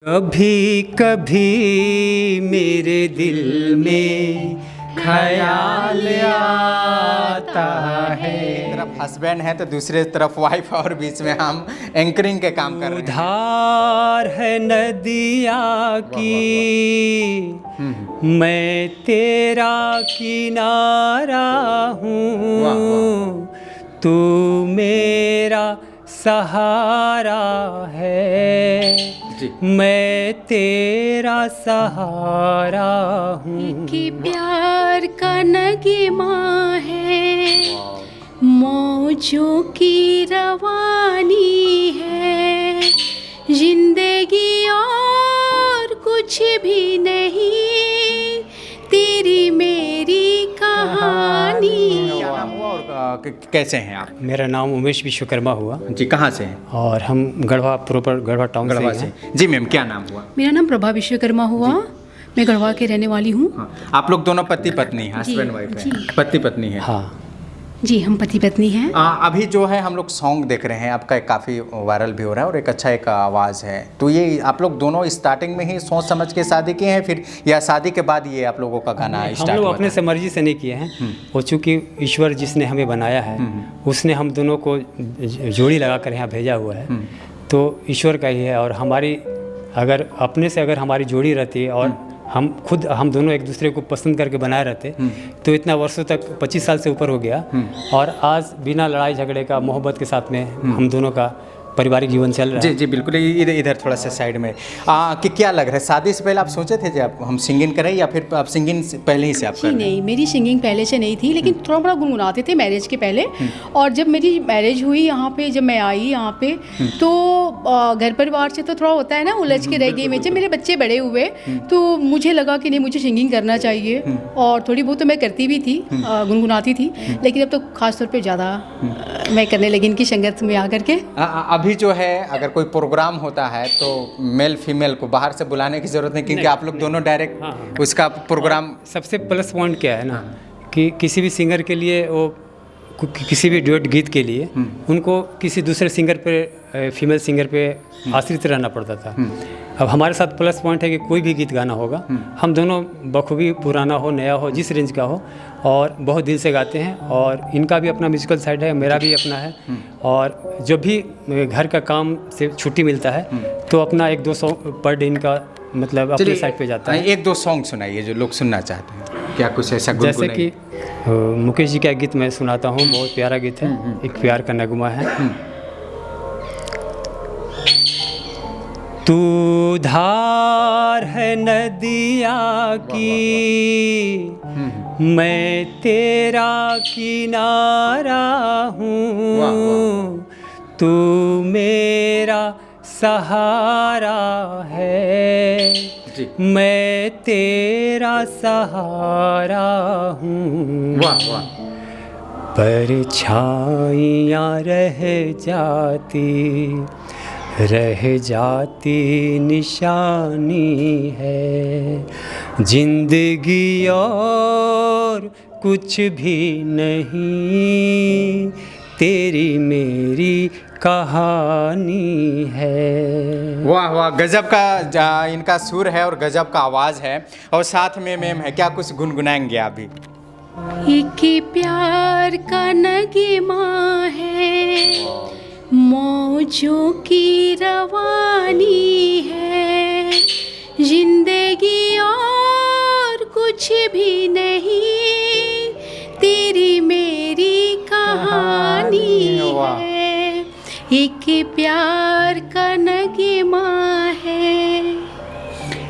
कभी कभी मेरे दिल में ख्याल आता है। एक तरफ हस्बैंड है तो दूसरे तरफ वाइफ और बीच में हम एंकरिंग के काम कर रहे हैं। उधार है नदिया की, मैं तेरा किनारा हूँ, तू मेरा सहारा है, मैं तेरा सहारा हूँ। कि प्यार का नगमा है, मौजों की रवानी है, जिंदगी और कुछ भी नहीं, तेरी मेरी कहानी। क्या नाम हुआ और कैसे हैं आप? मेरा नाम उमेश विश्वकर्मा हुआ जी, कहाँ से हैं? और हम गढ़वा प्रॉपर गढ़वा टाउन गढ़वा से से। हैं। जी मैम, क्या नाम हुआ? मेरा नाम प्रभा विश्वकर्मा हुआ, मैं गढ़वा के रहने वाली हूँ। हाँ, आप लोग दोनों पति पत्नी हैं, हस्बैंड वाइफ हैं, जी। पति पत्नी हैं। हाँ, जी, हम पति पत्नी हैं। अभी जो है हम लोग सॉन्ग देख रहे हैं आपका, काफ़ी वायरल भी हो रहा है और एक अच्छा एक आवाज़ है। तो ये आप लोग दोनों स्टार्टिंग में ही सोच समझ के शादी किए हैं फिर, या शादी के बाद ये आप लोगों का गाना हम स्टार्ट लोग हुआ अपने था? से मर्जी से नहीं किए हैं, वो चूँकि ईश्वर जिसने हमें बनाया है उसने हम दोनों को जोड़ी लगा कर यहाँ भेजा हुआ है, तो ईश्वर का ही है। और हमारी अगर अपने से अगर हमारी जोड़ी रहती है और हम दोनों एक दूसरे को पसंद करके बनाए रहते तो इतना वर्षों तक 25 साल से ऊपर हो गया, और आज बिना लड़ाई झगड़े का मोहब्बत के साथ में हम दोनों का पारिवारिक जीवन चल रहा जी है। जी बिल्कुल। इधर थोड़ा सा साइड में कि क्या लग रहा है, शादी से पहले आप सोचे थे जब हम सिंगिंग करें, या फिर आप सिंगिंग पहले ही से आप जी कर रहे हैं? नहीं, मेरी सिंगिंग पहले से नहीं थी, लेकिन थोड़ा बड़ा गुनगुनाते थे मैरिज के पहले। और जब मेरी मैरिज हुई यहाँ पे, जब मैं आई यहाँ पे, तो घर परिवार से तो थोड़ा होता है ना, उलझ के रह गई मैं। जब मेरे बच्चे बड़े हुए तो मुझे लगा कि नहीं, मुझे सिंगिंग करना चाहिए, और थोड़ी बहुत तो मैं करती भी थी, गुनगुनाती थी, लेकिन अब तो खास तौर पे ज़्यादा मैं करने लगी इनकी संगत में आकर के। अभी जो है अगर कोई प्रोग्राम होता है तो मेल फीमेल को बाहर से बुलाने की ज़रूरत नहीं, क्योंकि आप लोग दोनों डायरेक्ट उसका प्रोग्राम। सबसे प्लस पॉइंट क्या है ना, कि किसी भी सिंगर के लिए वो किसी भी ड्यूट गीत के लिए उनको किसी दूसरे सिंगर पे, फीमेल सिंगर पे आश्रित रहना पड़ता था। अब हमारे साथ प्लस पॉइंट है कि कोई भी गीत गाना होगा, हम दोनों बखूबी, पुराना हो नया हो, जिस रेंज का हो, और बहुत दिल से गाते हैं। और इनका भी अपना म्यूजिकल साइड है, मेरा भी अपना है। और जब भी घर का काम से छुट्टी मिलता है तो अपना 1-2 सॉन्ग पर डे इनका मतलब अपने साइड पे जाता है। 1-2 सॉन्ग सुनाइए जो लोग सुनना चाहते हैं, क्या कुछ ऐसा जैसे कि मुकेश जी का गीत मैं सुनाता हूँ, बहुत प्यारा गीत है, एक प्यार का नगमा है। तू धार है नदिया की, मैं तेरा किनारा हूँ, तू मेरा सहारा है, मैं तेरा सहारा हूँ। वाह वाह। परछाइयाँ रह जाती निशानी है, जिंदगी और कुछ भी नहीं, तेरी मेरी कहानी है। वाह वाह, गजब का इनका सुर है और गजब का आवाज़ है, और साथ में मैम है, क्या कुछ गुनगुनाएंगे आप भी? एक प्यार का नगमा है, मौजों की रवानी है, जिंदगी और कुछ भी नहीं, तेरी मेरी कहानी है, एक प्यार का नगमा है।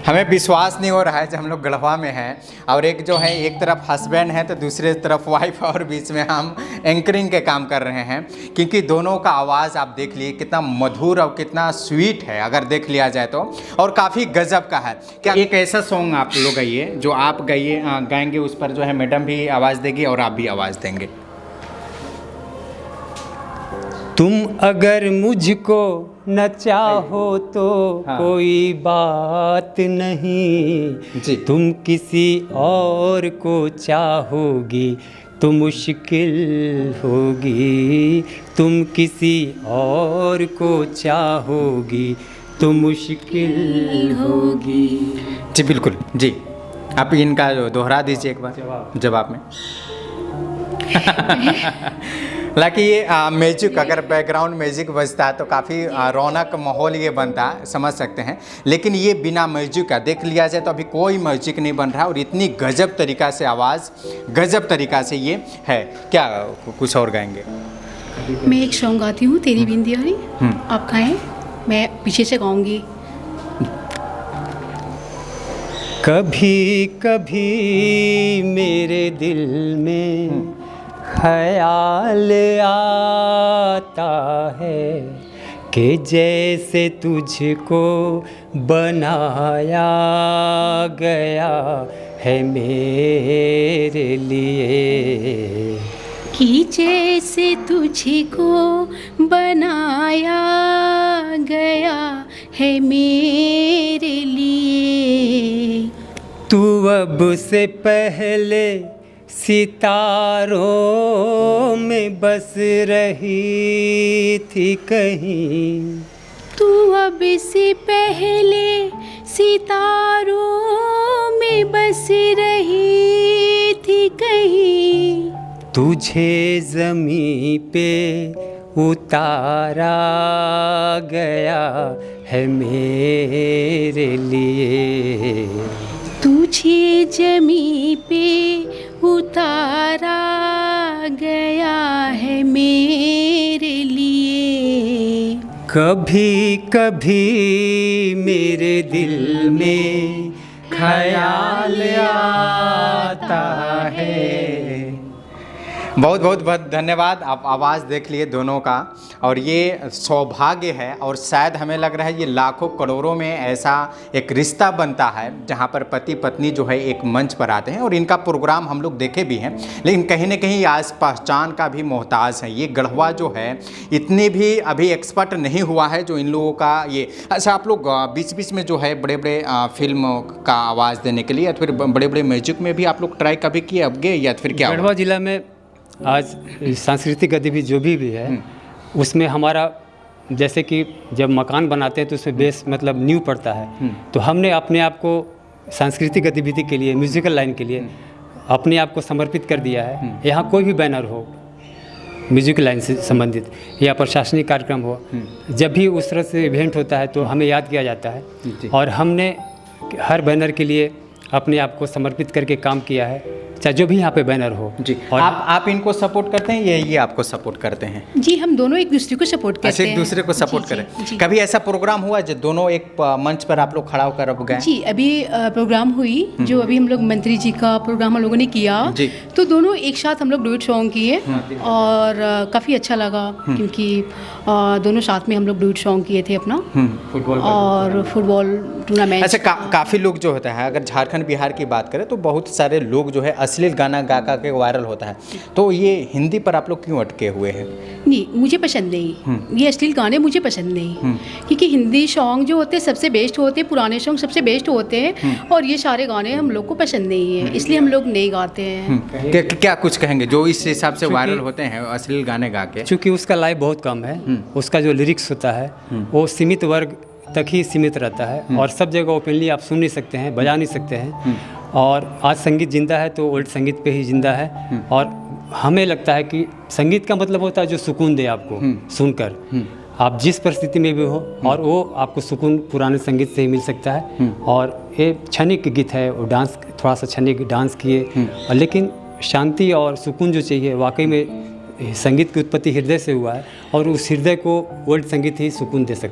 हमें विश्वास नहीं हो रहा है जब हम लोग गढ़वा में हैं, और एक जो है, एक तरफ हस्बैंड है तो दूसरे तरफ वाइफ, और बीच में हम एंकरिंग के काम कर रहे हैं, क्योंकि दोनों का आवाज़ आप देख लिए कितना मधुर और कितना स्वीट है, अगर देख लिया जाए तो, और काफ़ी गजब का है। क्या एक ऐसा सॉन्ग आप लोग गाइए जो आप गाएंगे, उस पर जो है मैडम भी आवाज़ देगी और आप भी आवाज़ देंगे। तुम अगर मुझको न चाहो तो कोई बात नहीं जी। तुम किसी और को चाहोगी तो मुश्किल होगी, तुम किसी और को चाहोगी तो मुश्किल होगी। जी बिल्कुल जी, आप इनका दोहरा दीजिए एक बार जवाब में। हालांकि ये म्यूजिक, अगर बैकग्राउंड म्यूजिक बजता है तो काफ़ी रौनक माहौल ये बनता है, समझ सकते हैं। लेकिन ये बिना म्यूजिक का देख लिया जाए तो अभी कोई म्यूजिक नहीं बन रहा और इतनी गजब तरीका से आवाज़, गजब तरीका से ये है। क्या कुछ और गाएंगे? मैं एक सॉन्ग गाती हूँ, तेरी बिंदियारी, आप गाएं, मैं पीछे से गाऊंगी। कभी कभी मेरे दिल में ख्याल आता है कि जैसे तुझको बनाया गया है मेरे लिए, कि जैसे तुझको बनाया गया है मेरे लिए। तू अब से पहले सितारों में बस रही थी कहीं, तू अब से पहले सितारों में बस रही थी कहीं। तुझे ज़मीं पे उतारा गया है मेरे लिए, तुझे ज़मीं पे उतारा गया है मेरे लिए। कभी कभी मेरे दिल में ख्याल आता है। बहुत बहुत बहुत धन्यवाद। आप आवाज़ देख लिए दोनों का, और ये सौभाग्य है और शायद हमें लग रहा है ये लाखों करोड़ों में ऐसा एक रिश्ता बनता है जहाँ पर पति पत्नी जो है एक मंच पर आते हैं, और इनका प्रोग्राम हम लोग देखे भी हैं, लेकिन कहीं ना कहीं आज पहचान का भी मोहताज है। ये गढ़वा जो है इतने भी अभी एक्सपर्ट नहीं हुआ है जो इन लोगों का ये। अच्छा, आप लोग बीच बीच में जो है बड़े बड़े फिल्म का आवाज़ देने के लिए या फिर बड़े बड़े म्यूजिक में भी आप लोग ट्राई कभी किए अब गए या फिर क्या? गढ़वा जिला में आज सांस्कृतिक गतिविधि जो भी है उसमें हमारा, जैसे कि जब मकान बनाते हैं तो उसमें बेस मतलब नींव पड़ता है, तो हमने अपने आप को सांस्कृतिक गतिविधि के लिए, म्यूजिकल लाइन के लिए अपने आप को समर्पित कर दिया है। यहाँ कोई भी बैनर हो म्यूजिक लाइन से संबंधित या प्रशासनिक कार्यक्रम हो, जब भी उस तरह से इवेंट होता है तो हमें याद किया जाता है, और हमने हर बैनर के लिए अपने आप को समर्पित करके काम किया है, चाहे जो भी यहाँ पे बैनर हो। जी, और आप इनको सपोर्ट करते हैं या ये आपको सपोर्ट करते हैं? जी, हम दोनों एक दूसरे को सपोर्ट करते अच्छा, हैं। एक दूसरे को सपोर्ट जी, करें। जी। कभी ऐसा प्रोग्राम हुआ जो दोनों एक मंच पर आप लोग खड़ा होकर अब गए? जी, अभी प्रोग्राम हुई जो अभी हम लोग मंत्री जी का प्रोग्राम हम लोगों ने किया, तो दोनों एक साथ हम लोग डुएट सॉन्ग किए और काफ़ी अच्छा लगा, क्योंकि दोनों साथ में हम लोग डुएट सॉन्ग किए थे अपना, और फुटबॉल टूर्नामेंट। अच्छा, काफ़ी लोग जो होता है, अगर झारखंड बिहार की बात करें तो बहुत सारे लोग जो है अश्लील गाना गा के वायरल होता है, तो ये हिंदी पर आप लोग क्यों अटके हुए हैं? नहीं, मुझे पसंद नहीं, ये अश्लील गाने मुझे पसंद नहीं, क्योंकि हिंदी सॉन्ग जो होते हैं सबसे बेस्ट होते हैं, पुराने सॉन्ग सबसे बेस्ट होते हैं, और ये सारे गाने हम लोग को पसंद नहीं है, इसलिए हम लोग नहीं गाते हैं। क्या कुछ कहेंगे जो इस हिसाब से वायरल होते हैं अश्लील गाने गा के? चूँकि उसका लाइव बहुत कम है, उसका जो लिरिक्स होता है वो सीमित वर्ग तक ही सीमित रहता है, और सब जगह ओपनली आप सुन नहीं सकते हैं, बजा नहीं सकते हैं। और आज संगीत जिंदा है तो ओल्ड संगीत पे ही जिंदा है, और हमें लगता है कि संगीत का मतलब होता है जो सुकून दे आपको सुनकर, आप जिस परिस्थिति में भी हो, और वो आपको सुकून पुराने संगीत से ही मिल सकता है। और ये क्षणिक गीत है, वो डांस थोड़ा सा क्षणिक डांस किए, लेकिन शांति और सुकून जो चाहिए वाकई में संगीत की उत्पत्ति हृदय से हुआ है, और उस हृदय को वर्ल्ड संगीत ही सुकून दे सकता है।